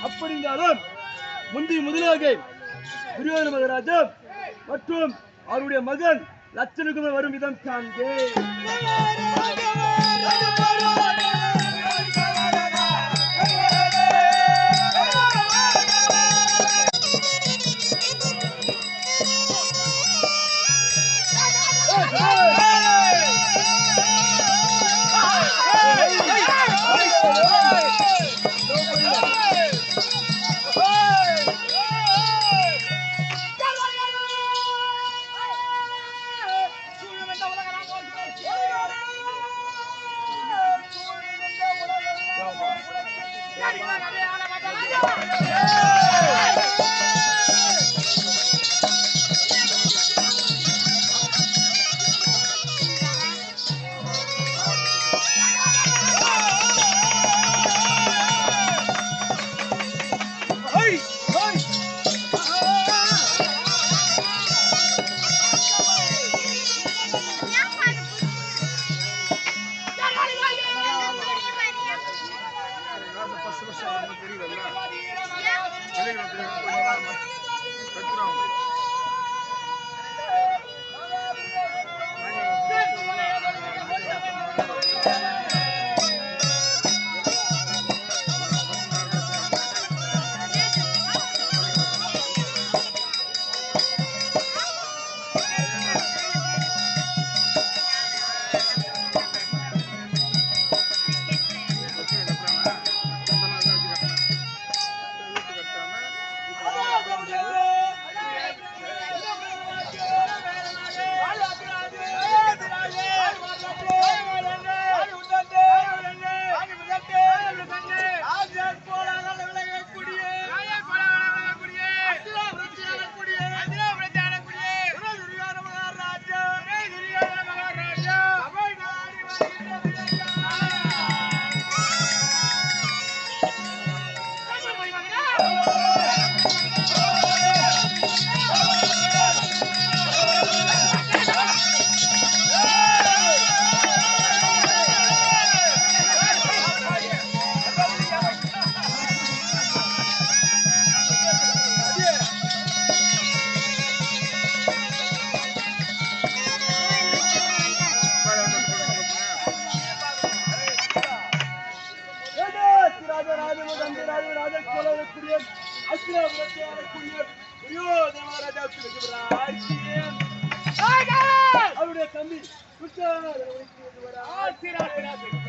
அப்படி இருந்தாலும் முதலாக துரியோதன மகாராஜா மற்றும் அவருடைய மகன் லட்சணுக்குமே வரும் விதம் காண்பே.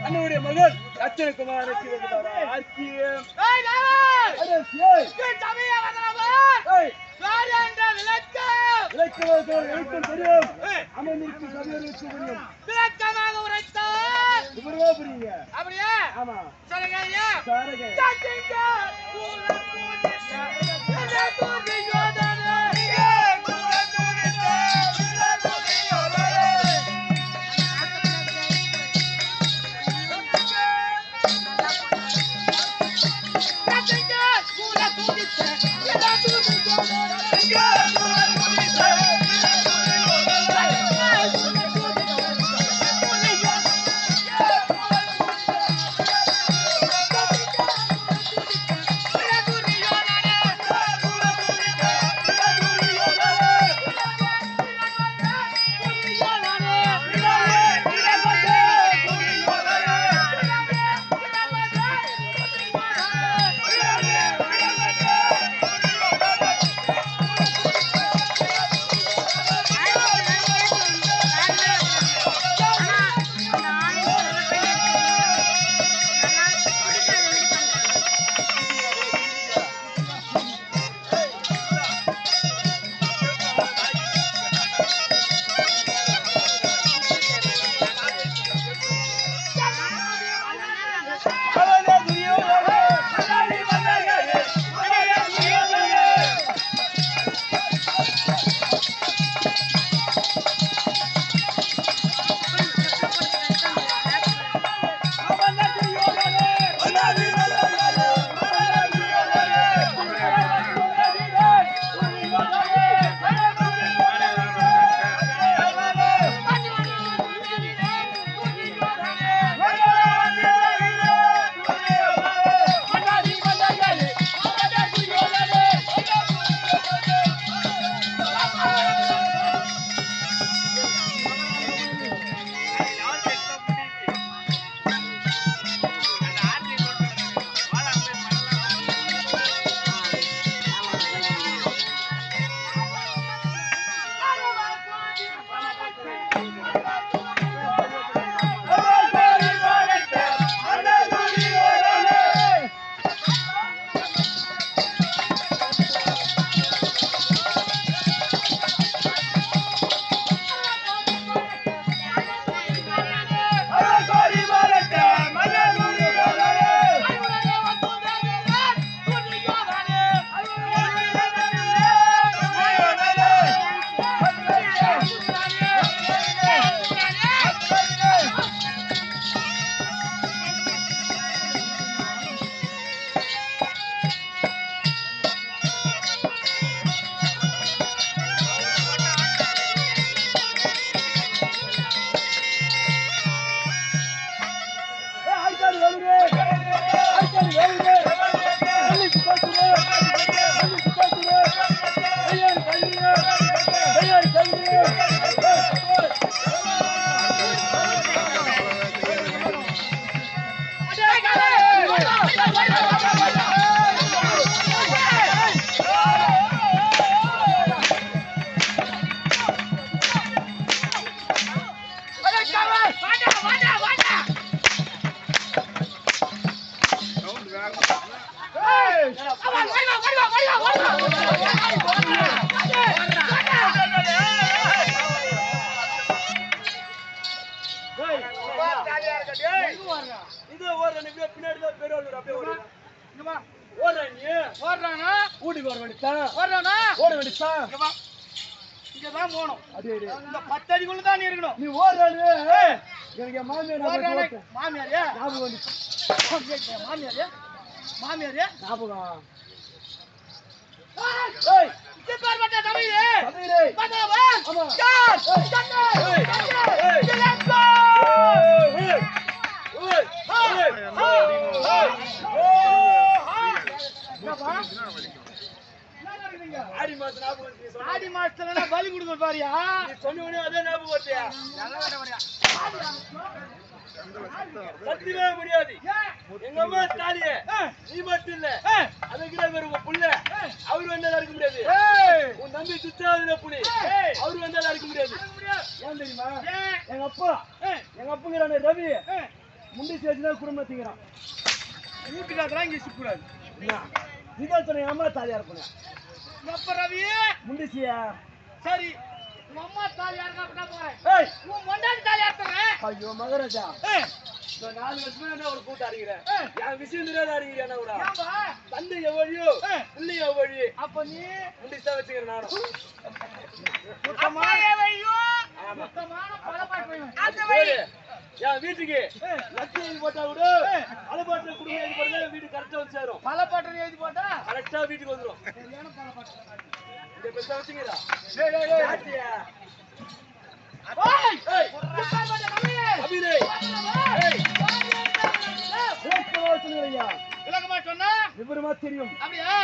அவருடைய மகன் லட்சணகுமாருக்கு இது ஓடுற நீ பின்னாடி தான் பெருவாளூர் அப்படியே ஓடுறா ஓடுற நீ ஓடுறானா வீட்டுக்கு வர வேண்டியதான் ஓடுறானா ஓட வேண்டியதான் இங்கதான் போகணும் அதே இந்த 10 அடிக்குள்ள தான் நீ இருக்கணும் நீ ஓடுறானு எனக்கு மாமியார் மாமியாரே ஞாபகம் வந்துச்சு மாமியாரே ஞாபகம் ஏய் இது பார் மட்ட தமிழே தமிழே பதவா ஆமா சார் சண்டை ஏய் லெட்ஸ் ஆடி மாசத்துல பலி கொடுக்க பாரியா நீ சொன்ன அதே ஞாபகம் வருதியா சத்தியமே முடியாது எங்க அம்மா தாலியே நீ மட்டும் இல்ல அதுக்குற உங்க புள்ள அவரு வந்தா இருக்க முடியாது உன் தம்பி சுத்தாதுல புலி அவரு வந்தா இருக்க முடியாது ஏன் தெரியுமா எங்க அப்பங்கிறானே ரவி முண்டி சேர்த்துதான் குடும்பம் தீங்கிறான் வீட்டுக்காரலாம் இங்க சிக்கூடாது நீதான் சொன்ன எங்க அம்மா தாலியா இருப்பேன் எப்ப ரவி முண்டிச்சியா சரி உங்க அம்மா தாலியா இருக்கா அப்படின்னா போறேன் உன் மொண்டாடி தாலியா இருக்கிறேன் ஐயோ மகராஜா நான் 4 வருஷமா என்ன ஒரு கூட்ட அறிகிறேன் என் விஷயம் தெரியாத அறிகிறேன் கூட தந்தை எவ்வழியோ புள்ளி எவ்வழி அப்ப நீ முண்டிச்சா வச்சுக்கிறேன் நானும் சுத்தமான பலப்பாட்டு என் வீட்டுக்கு லட்சம் எழுதி போட்டா விடு பலப்பாட்டு குடும்பம் எழுதி போட்டா வீடு கரெக்டா வந்து சேரும் பலப்பாட்டு எழுதி போட்டா கரெக்டா வீட்டுக்கு வந்துடும் இந்த பெருசா வச்சுக்கிறா விளக்கமா சொன்னா விவரமா தெரியும் அப்படியா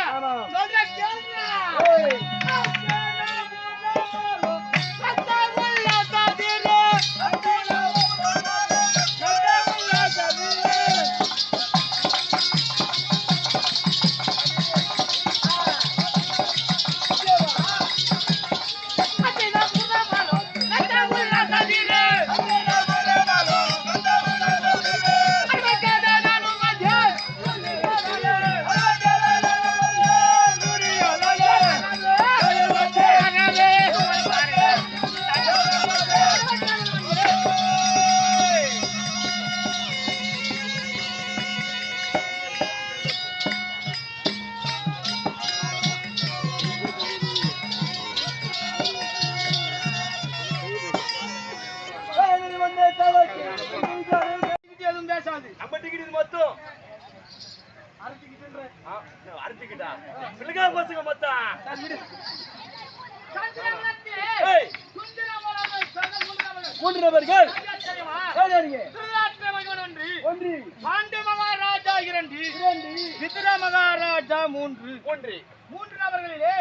மகாராஜா 3 நபர்களிலே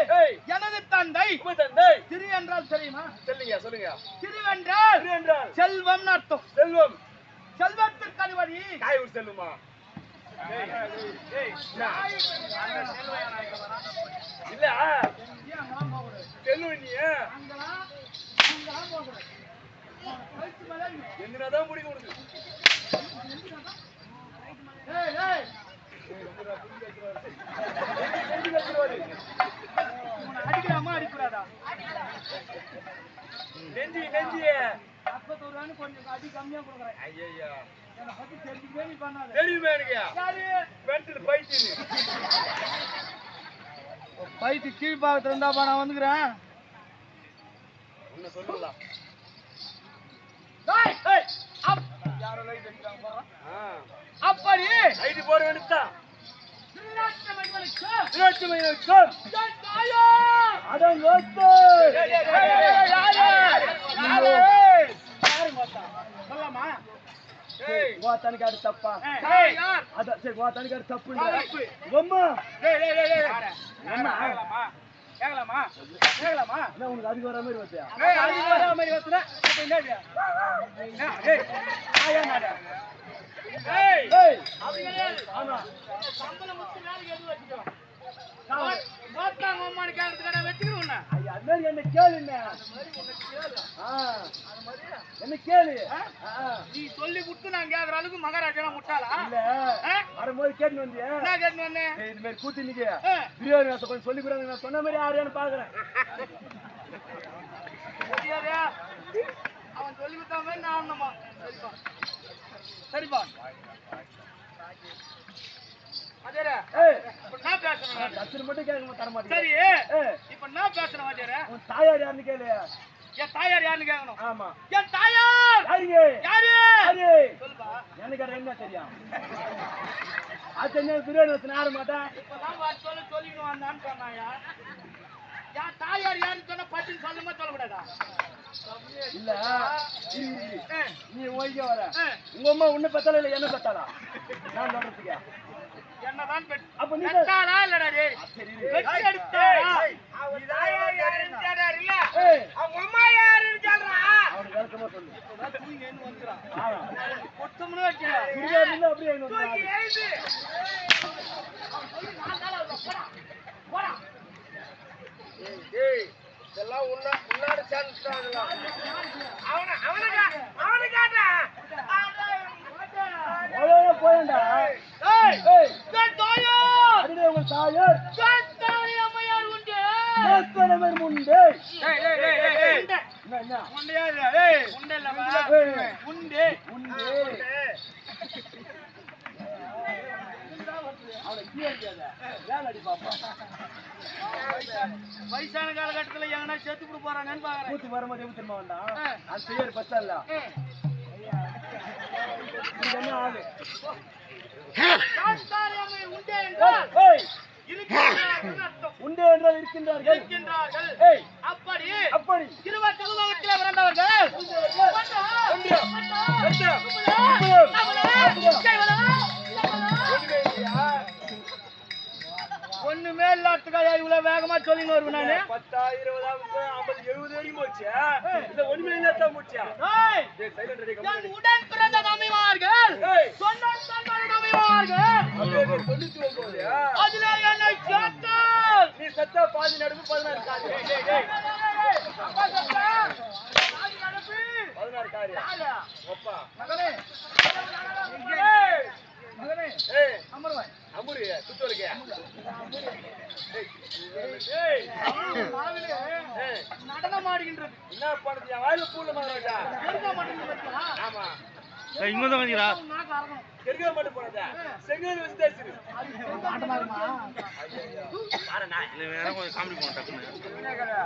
எனது தந்தை திரு என்றால் தெரியுமா சொல்லுங்க திருவென்றால் செல்வம் அர்த்தம் செல்வத்திற்கு அதிபதி காயூர் செல்லுமா இல்ல செல்வம் நீ என்னதான் முடிக்க கொடுக்கு அடிக்கலாமா அடிக்கூடாதா நெஞ்சி கொஞ்சம் அடி கம்மியா கொடுக்குறேன் ஐயா பைத்து கீழ்பாகத்துல இருந்தாப்பா நான் வந்துக்கிறேன் சொல்லலாம் அப்படி போட வேண்டியதான் தனிக்காடு தப்பா தனிக்காடு தப்பு உனக்கு அதுக்கு வர மாதிரி வச்சியா மாதிரி என்ன கேளுங்க. என்ன கேளு. நீ சொல்லி கொடுத்து நான் கேக்குற அளவுக்கு மகாராஜா முட்டாளா இல்ல வரும்போது கேட்டு வந்தியா? என்ன கேட்டு வந்தேன்? இது மாதிரி கூத்து இன்னைக்கு பிரியாணி கொஞ்சம் சொல்லி கொடுங்க. நான் சொன்ன மாதிரி யாரையான்னு பாக்குறேன். அவன் சொல்லி கொடுத்த மாதிரி நான் ஆடணுமா? சரிப்பா அதேரா இப்ப நான் பேசுறேன். தட்சணை மட்டும் கேட்க தர மாட்டேன். சரி இப்ப நான் பேசுறேன் வாத்தியாரே. உன் தாயார் யாருன்னு கேளு. என் தாயார் யாருன்னு கேட்கணும். ஆமா என் தாயார் யாரு யாரு சொல்லுப்பா. எனக்கு என்ன தெரியும்? அது என்ன பிரியாணி வச்சு ஆட மாட்டேன். இப்பதான் சொல்லிக்கணும் வந்தான்னு சொன்னாயா? என் தாயார் யாருன்னு சொன்னா பட்டின்னு சொல்லுமா சொல்லக்கூடாதா? இல்ல நீ ஓய்க்க வர உங்க அம்மா உன்னை பத்தாலா இல்ல என்ன பத்தாளா? நான் சொல்றதுக்கு என்னதான் அப்ப நீ பெத்தாளா இல்லடா டேய்? வெட்டி அடிச்சாரா? தாயார் யாருன்னு கேட்டார் இல்ல? அவங்க அம்மா யாருன்னு சொல்றா? அவனுக்கு விளக்கமா சொல்லு. நீங்க என்ன வந்துறா? கொத்தமனே வைக்கல. பிரியாணி அப்படியே என்ன தூக்கி எழுது. நான் தாள போடா. போடா. ஏய் இதெல்லாம் உள்ளார சான்ஸ்டாங்களா? அவன காட்டா. ஓயே போயண்டா. ஏய் நான் தாயார். அடியே உங்க தாயார். நான் தாயார் அம்மையார் உண்டு. ஏத்தன மேல் முண்டே. ஏய் என்ன முண்டையா இல்ல? ஏய் முண்டை இல்லமா? முண்டே முண்டே. அவளை கீழடியாத. ஏன் அடி பாப்பா? வயசான காலகட்டத்துல எங்கனா செத்து கூட போறானேன்னு பாக்குறேன். கூத்து வரும்போது எப்படி தெரியுமா வேண்டாம்? அது செய்யற பஸ்ஸா இல்ல. இது என்ன ஆளு? உண்டே என்றால் உண்டே என்றால் இருக்கின்றார்கள். ஏய் அப்படி அப்படி திருவச்சலத்தில் பிறந்தவர்கள் ஒண்ணுமே இல்லாததுக்காக இவ்வளவு வேகமா சொல்லிங்க வருவேன் நானு. 10, 20, 50, 70 வரைக்கும் போச்சு. இல்ல ஒண்ணுமே இல்லாத போச்சு. உடன் பிறந்த நம்பிவார்கள் அதுல என்னை சேர்த்தால் நீ சத்தா பாதி நடுவு 16 காரி 16 காரி அப்பா மகனே மகனே ஏய் அமர்வாய் அமரு சுத்தோலுக்கு நடனம் ஆடுகின்றது. என்ன பண்ணுது? என் வாயில பூல மாறாடா. எருக மாட்டேங்குது. ஆமா இங்க வந்து வந்துடா. நான் காரணம் எருக மாட்டே போறதா. செங்கல் வச்சு தேய்ச்சிரு. ஆட்டமாடுமா? பாருடா. இல்ல வேற கொஞ்சம் காமெடி பண்ணட்டா. என்னங்கடா?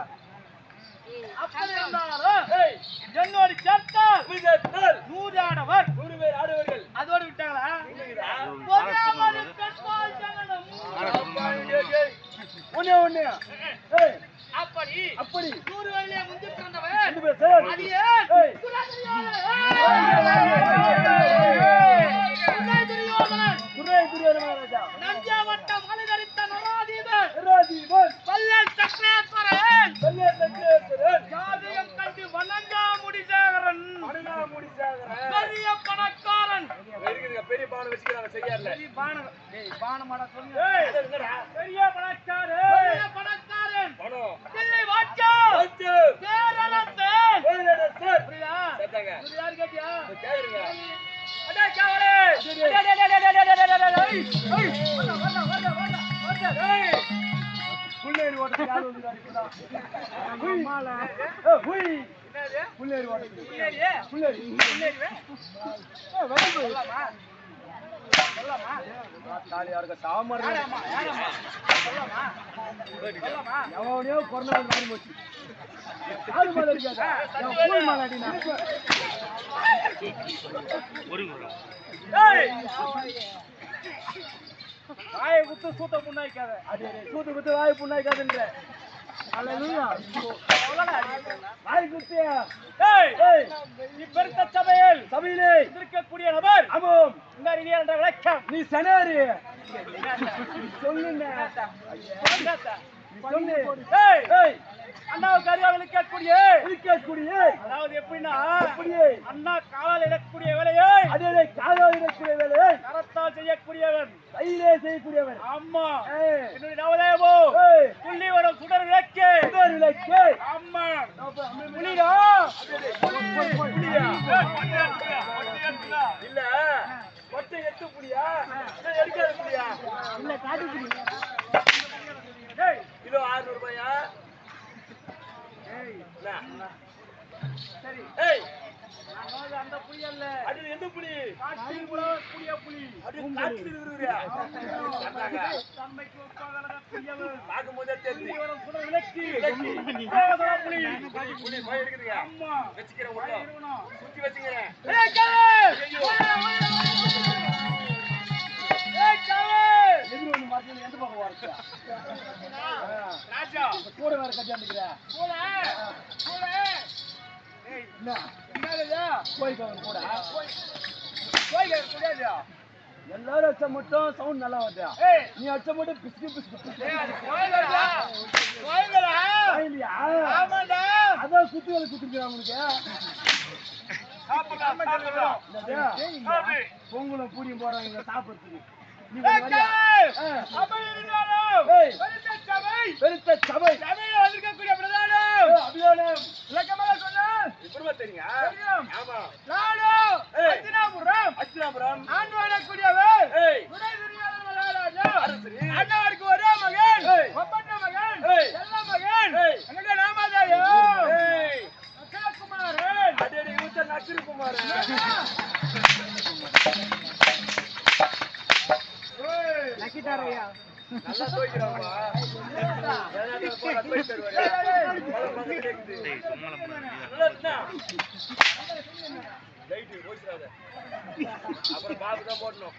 அப்படி இருந்தாலும் ஏய் என்னோட சட்டா விஜயத்தல் 100 ஆடவர் 100 பேர் ஆடவர்கள் அதோட விட்டாங்களா? ஒரே பெட்ரோல் ஜனனம் ஒண்ணே ஏய் அப்படி அப்படி 100 வயதிலே முந்தி பிறந்தவன் ரெண்டு பேர் சார் அடியே துரியோதனன் நஞ்சாவட்ட மலை தரித்த நராதீபன் பல்லல் சக்கரேஸ்வரன் ஜாதியம் கண்டு வணங்கா முடிசேகரன் பெரிய பணக்காரன் பெரிய பானம் வச்சுக்கிறாங்க செய்யல பெரிய பானம் ஏய் பானமாடா சொல்லுங்க பெரிய பணக்காரன் தில்லை வாச்சா பேரளத்தன் புரியுதா? யார் கேட்டியா? கேக்குறீங்க. அடே காவலே புள்ளேரி ஓட்டத்துக்கு யார் வந்துறாரு இப்படா? அம்மால ஹுய் என்னது? புள்ளேரி ஓட்டத்துக்கு புள்ளேரி வந்து சொல்லலாமா தாலி யாருக்கு சாமர் யாரம்மா சொல்லலாமா எவனையோ கொரோனா வந்து போச்சு. யாரு மேல இருக்காதா? பூல் மேல அடினா ஏய் வாயை குத்து சூத்த புண்ணாய்க்காத. அது சூத்து குத்து வாய் புண்ணாய்க்காதுன்ற அல்லேலூயா. வாய் குத்தியா? ஏய் ஏய் இப்பெருத்த சபையிலே இருக்கக்கூடிய நபர் ஆமாம் இந்த அறிவியல் என்ற விளக்கம் நீ சனாரி சொல்லுங்க. சொல்லு. ஏய் ஏய், அண்ணாவுக்கு அறியாமல் இருக்கக்கூடிய இருக்கக்கூடிய அதாவது எப்படின்னா அப்படியே அண்ணா காலால் இடக்கூடிய வேலையை அதே காலால் இருக்கக்கூடிய வேலையை கரத்தால் செய்யக்கூடியவன் கையிலே செய்யக்கூடியவன். அம்மா ஏய், என்னுடைய நவதேவோ ஏய், துள்ளி வரும் சுடர் விளக்கு சுடர் விளக்கு. அம்மா புலிடா. புலியா இல்ல மொட்டை எட்டு புலியா? எடுக்காத புலியா இல்ல காட்டு புலி. கிலோ 600 ரூபாயா ஏய், என்ன? சரி. ஏய் அதாவது அந்த புலி அல்ல. அது எந்த புலி காட்டில் உலவக்கூடிய புலி. அது காட்டில் விரும்புறியா தன்மைக்கு ஒப்பாக புலியவர். பார்க்கும்போதே தெரிஞ்சு வரும் சுடர் விளக்கு. விளக்கு. சோதர புலி. புலி போய் இருக்குதுங்க அம்மா வச்சுக்கிறேன் உள்ள இருக்கணும். சுத்தி வச்சுக்கிறேன் ஏய் காவே. ஐயோ. ஏய் காவே. எதிர வந்து மாத்தி எந்த பக்கம் வரச்சா? ராஜா கூட வேற கட்டியாந்துக்கிற. போல போல ஏய் என்ன? என்னடா? போய்க்கவன் கூட. போய் கூடாதா எல்லாரும் அச்ச மட்டும் சவுண்ட் நல்லா வருதா? ஏய் நீ அச்ச மட்டும் பிஸ்கி பிஸ்கி. ஏய் அது போய்டா போய்டா இல்லையா? ஆமாடா அதான் குத்து வேலை குத்துக்கிறான் அவனுக்கு. சாப்பிடலாம் சாப்பிடலாம் என்னது? பொங்கலும் பூரியும் போறாங்க சாப்பிடுறதுக்கு. நீ ஏய் வரியா? சபை இருந்தாலும் ஏய். பெருத்த சபை பெருத்த சபை. சபையில வந்திருக்கக்கூடிய பிரதானம் அபியானம். இலக்கமாக சொன்னா இப்படிமா தெரியுங்க தெரியும். ஆமா நாடு ஏய். அத்தினாபுரம். அச்சிராபுரம் ஆண்டு வரக்கூடியவர். ஏய் துணை துரியாதன் மகாராஜா. அரசரி அண்ணாவுக்கு ஒரே மகன். ஏய். ஒப்பற்ற மகன். ஏய். செல்ல மகன். ஏய். என்னுடைய ராமாஜாயோ. ஏய் அசலகுமாரன். அடேடி யூத்த நக்கிருக்குமார நக்கிட்டாரையா. நல்லா தோய்க்கிறாமா ஏதாவது போடா தோய் தருவாரு பல கேக்குது நல்லா இருந்தா லைட் போய்றாத அப்புறம் பாபு தான் போடணும்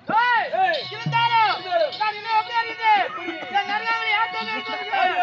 ஏய், இருந்தாலும் நான் இன்னும் அப்படியே இருக்கேன். நான் நிறைய ஆட்டோ நிறுத்திருக்கேன்.